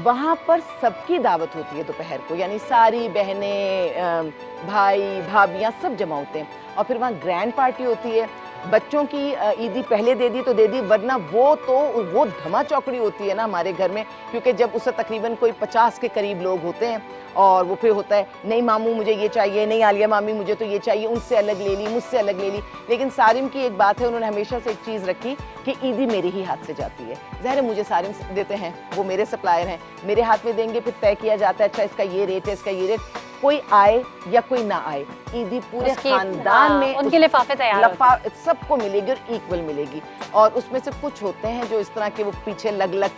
वहाँ पर सबकी दावत होती है दोपहर को, यानी सारी बहनें, भाई भाभियाँ सब जमा होते हैं, और फिर वहाँ ग्रैंड पार्टी होती है। बच्चों की ईदी पहले दे दी तो दे दी, वरना वो धमा चौकड़ी होती है ना हमारे घर में, क्योंकि जब उससे तकरीबन कोई 50 के करीब लोग होते हैं, और वो फिर होता है नहीं मामू मुझे ये चाहिए, नहीं आलिया मामी मुझे तो ये चाहिए, उनसे अलग ले ली, मुझसे अलग ले ली। लेकिन सारिम की एक बात है, उन्होंने हमेशा से एक चीज़ रखी कि ईदी मेरे ही हाथ से जाती है। ज़ाहिर है मुझे सारिम देते हैं, वो मेरे सप्लायर हैं, मेरे हाथ में देंगे, फिर तय किया जाता है अच्छा इसका ये रेट है, इसका ये रेट, कोई आए या कोई ना आए, ईदी पूरे खानदान में उनके लिफाफे तैयार सबको मिलेगी और इक्वल मिलेगी। और उसमें से कुछ होते हैं जो इस तरह के वो पीछे लग लग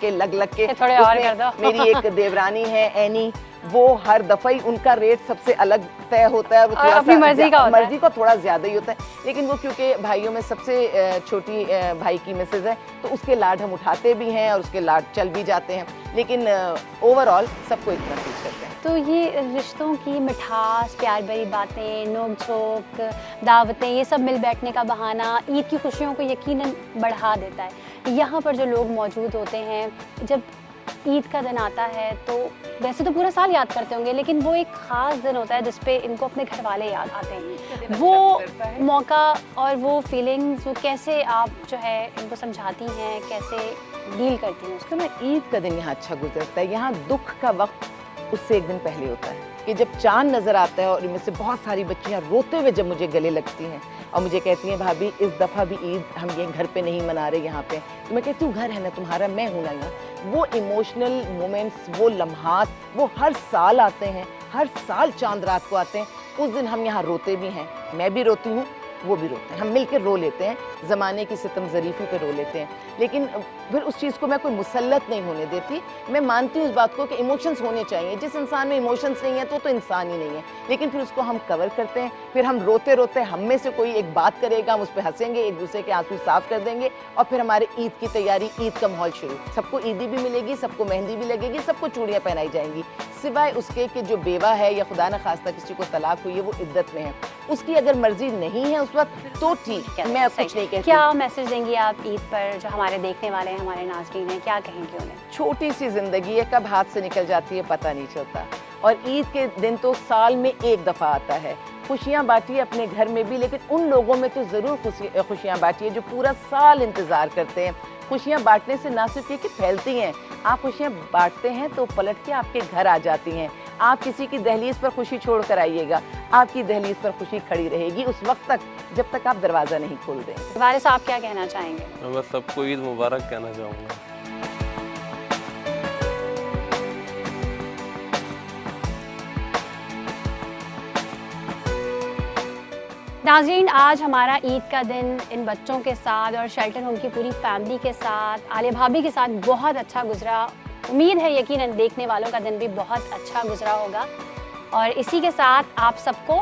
के थोड़े और कर दो। मेरी एक देवरानी है एनी, वो हर दफ़ा ही उनका रेट सबसे अलग तय होता है, वो थोड़ा अपनी मर्जी का थोड़ा ज़्यादा ही होता है, लेकिन वो क्योंकि भाइयों में सबसे छोटी भाई की मिसेज है, तो उसके लाड हम उठाते भी हैं और उसके लाड चल भी जाते हैं, लेकिन ओवरऑल सबको इतना चीज़ करते हैं। तो ये रिश्तों की मिठास, प्यार भरी बातें, नोक झोंक, दावतें, ये सब मिल बैठने का बहाना ईद की खुशियों को यकीनन बढ़ा देता है। यहाँ पर जो लोग मौजूद होते हैं, जब ईद का दिन आता है तो वैसे तो पूरा साल याद करते होंगे, लेकिन वो एक ख़ास दिन होता है जिस पे इनको अपने घर वाले याद आते हैं। वो मौका और वो फीलिंग्स, वो कैसे आप जो है इनको समझाती हैं, कैसे डील करती हैं उसको? ना ईद का दिन यहाँ अच्छा गुजरता है। यहाँ दुख का वक्त उससे एक दिन पहले होता है कि जब चांद नज़र आता है और इनमें से बहुत सारी बच्चियाँ रोते हुए जब मुझे गले लगती हैं और मुझे कहती हैं भाभी इस दफ़ा भी ईद हम ये घर पे नहीं मना रहे यहाँ पे, तो मैं कहती हूँ घर है ना तुम्हारा, मैं हूँ ना यहाँ। वो इमोशनल मोमेंट्स, वो लम्हात, वो हर साल आते हैं, हर साल चांद रात को आते हैं। उस दिन हम यहाँ रोते भी हैं, मैं भी रोती हूँ, वो भी रोते हैं, हम मिलकर रो लेते हैं, ज़माने की सितम ज़रीफ़ी पे रो लेते हैं। लेकिन फिर उस चीज़ को मैं कोई मुसल्लत नहीं होने देती। मैं मानती हूँ इस बात को कि इमोशंस होने चाहिए, जिस इंसान में इमोशंस नहीं है तो इंसान ही नहीं है, लेकिन फिर उसको हम कवर करते हैं। फिर हम रोते रोते, हम में से कोई एक बात करेगा, हम उस पर हंसेंगे, एक दूसरे के आंसू साफ कर देंगे, और फिर हमारे ईद की तैयारी, ईद का माहौल शुरू। सबको ईदी भी मिलेगी, सबको मेहंदी भी लगेगी, सबको चूड़ियाँ पहनाई जाएंगी, सिवाय उसके कि जो बेवा है या खुदा न खास्ता किसी को तलाक हुई है, वो इद्दत में है, उसकी अगर मर्जी नहीं है उस वक्त तो ठीक है, मैं कुछ नहीं कहती। क्या मैसेज देंगी आप ईद पर, जो हमारे देखने वाले हैं, हमारे नाज़रीन हैं, क्या कहेंगे उन्हें? छोटी सी जिंदगी है, कब हाथ से निकल जाती है पता नहीं चलता, और ईद के दिन तो साल में एक दफ़ा आता है। खुशियाँ बांटिए अपने घर में भी, लेकिन उन लोगों में तो ज़रूर खुशियाँ बांटिए जो पूरा साल इंतज़ार करते हैं। खुशियाँ बांटने से ना सिर्फ ये कि फैलती हैं, आप खुशियाँ बांटते हैं तो पलट के आपके घर आ जाती हैं। आप किसी की दहलीज पर खुशी छोड़ कर आइएगा, आपकी दहलीज पर खुशी खड़ी रहेगी उस वक्त तक जब तक आप दरवाज़ा नहीं खोल देंगे। वारिस साहब क्या कहना चाहेंगे? मैं बस सबको ईद मुबारक कहना चाहूँगा। नाज़रीन, आज हमारा ईद का दिन इन बच्चों के साथ और शेल्टर होम की पूरी फैमिली के साथ, आलिया भाभी के साथ बहुत अच्छा गुजरा। उम्मीद है यकीनन देखने वालों का दिन भी बहुत अच्छा गुजरा होगा, और इसी के साथ आप सबको